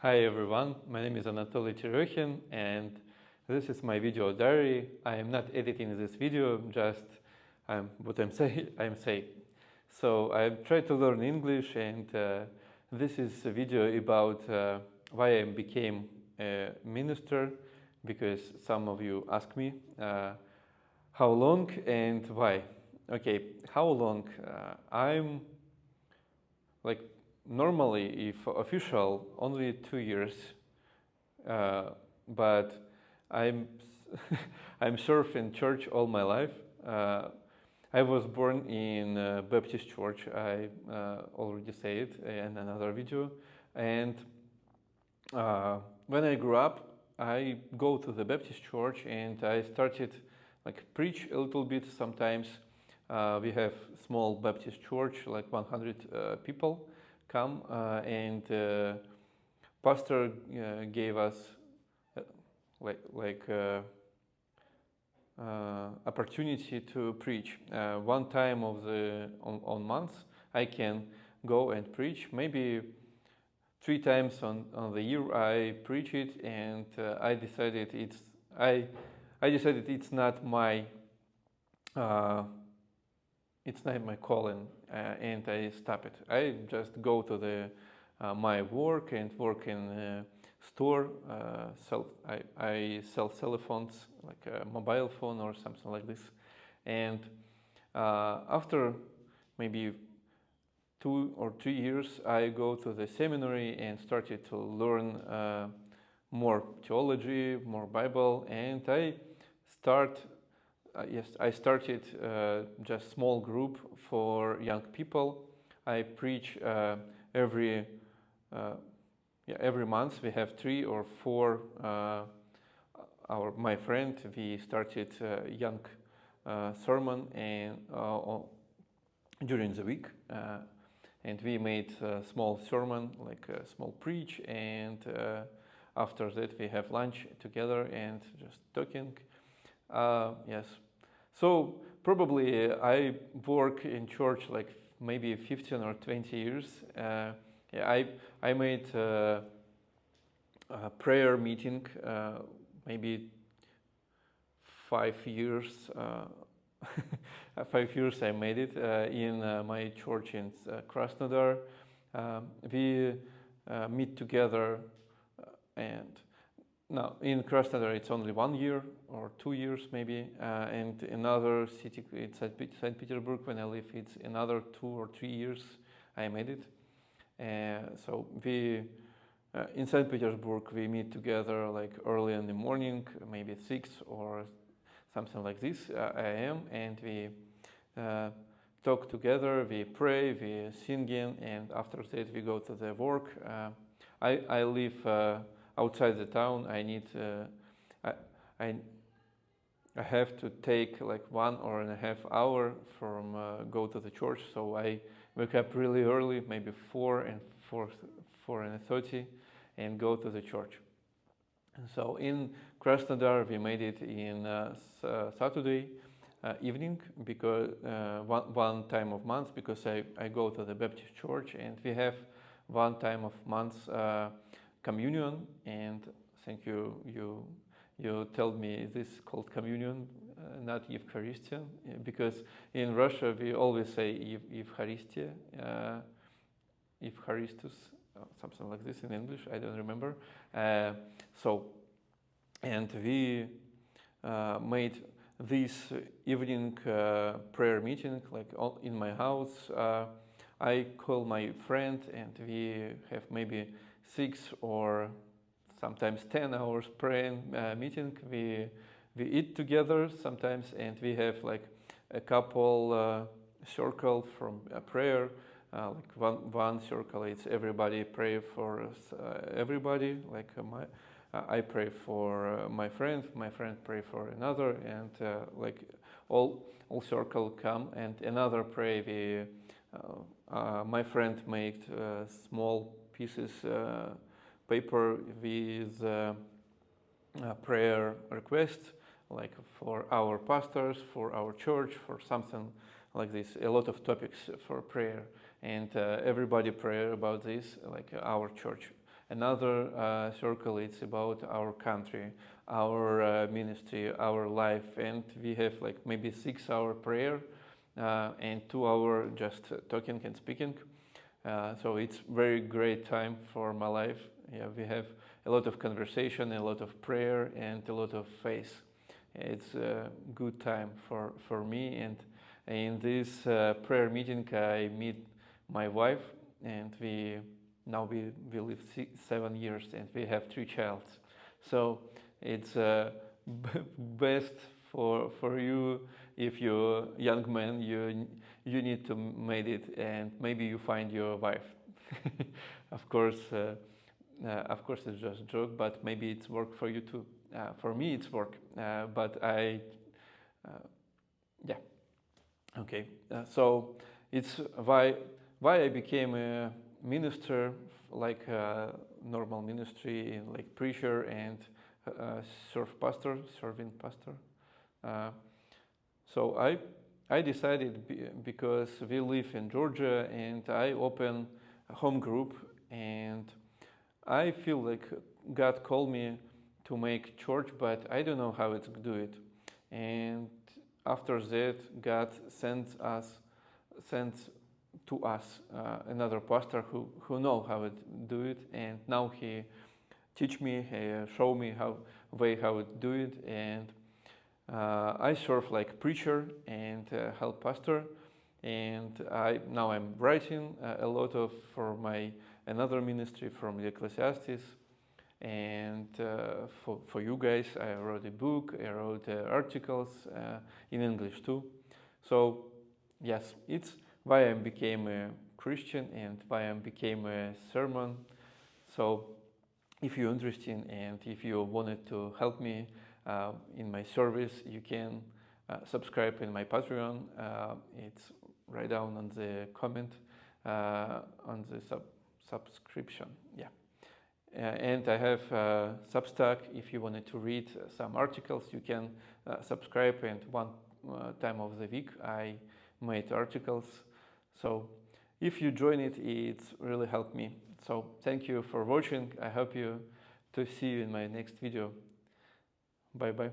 Hi everyone, my name is Anatoliy Terekhin and this is my video diary. I am not editing this video, just what I'm saying. So I tried to learn English and this is a video about why I became a minister, because some of you ask me how long and why. Okay, how long? I'm like normally, if official, only 2 years, but I'm I'm served in church all my life. I was born in a Baptist church. I already said it in another video, and when I grew up, I go to the Baptist church and I started like preach a little bit. Sometimes we have small Baptist church, like 100 people come, and pastor gave us like opportunity to preach. One time on months I can go and preach. Maybe 3 times on the year I preach it, and I decided it's not my calling, and I stop it. I just go to the my work and work in store. I sell cell phones, like a mobile phone or something like this. And after maybe 2 or 3 years, I go to the seminary and started to learn more theology, more Bible, and I started just small group for young people. I preach every month. We have 3 or 4. My friend, we started young sermon and during the week, and we made a small sermon, like a small preach, and after that we have lunch together and just talking. Yes. So probably I work in church like maybe 15 or 20 years. I made a prayer meeting maybe 5 years. 5 years I made it in my church in Krasnodar. We meet together, and now in Krasnodar it's only 1 year or 2 years maybe, and another city, it's St. Petersburg, when I live, it's another 2 or 3 years I made it. So we in St. Petersburg we meet together like early in the morning, maybe 6 or something like this a.m., and we talk together, we pray, we singing, and after that we go to the work. I live outside the town. I have to take like 1.5 hours from go to the church, so I wake up really early, maybe 4:30, and go to the church. And so in Krasnodar we made it in Saturday evening, because one time of month, because I go to the Baptist church, and we have one time of month communion. And thank you told me this called communion, not Eucharistia, because in Russia we always say Eucharistia, Eucharistus, something like this in English, I don't remember. And we made this evening prayer meeting like in my house. I call my friend, and we have maybe 6 or sometimes 10 hours praying meeting. We eat together sometimes, and we have like a couple circle from prayer. Like one circle, it's everybody pray for everybody. Like I pray for my friend pray for another, and like all circle come, and another pray. My friend made small pieces paper with prayer request, like for our pastors, for our church, for something like this. A lot of topics for prayer, and everybody pray about this, like our church. Another circle, it's about our country, our ministry, our life, and we have like maybe 6 hour prayer and 2 hour just talking and speaking. So it's very great time for my life. Yeah, we have a lot of conversation, a lot of prayer, and a lot of faith. It's a good time for me. And in this prayer meeting, I meet my wife, and we live 7 years, and we have 3 children. So it's best for you if you're a young man. You need to make it, and maybe you find your wife. Of course, it's just a joke, but maybe it's work for you too. For me, it's work, but yeah, okay. So it's why I became a minister, like a normal ministry, like preacher and serving pastor. So I decided because we live in Georgia, and I open a home group, and I feel like God called me to make church, but I don't know how to do it. And after that, God sent to us another pastor who know how to do it, and now he teach me, show me how to do it, and I serve like preacher and help pastor, and now I'm writing a lot of for my another ministry from the Ecclesiastes, and for you guys I wrote a book, I wrote articles in English too. So yes, it's why I became a Christian and why I became a sermon. So if you're interested and if you wanted to help me in my service, you can subscribe in my Patreon. It's right down on the comment on the subscription. Yeah. And I have Substack. If you wanted to read some articles, you can subscribe, and one time of the week I made articles. So if you join it, it's really helped me. So thank you for watching. I hope to see you in my next video. Bye bye.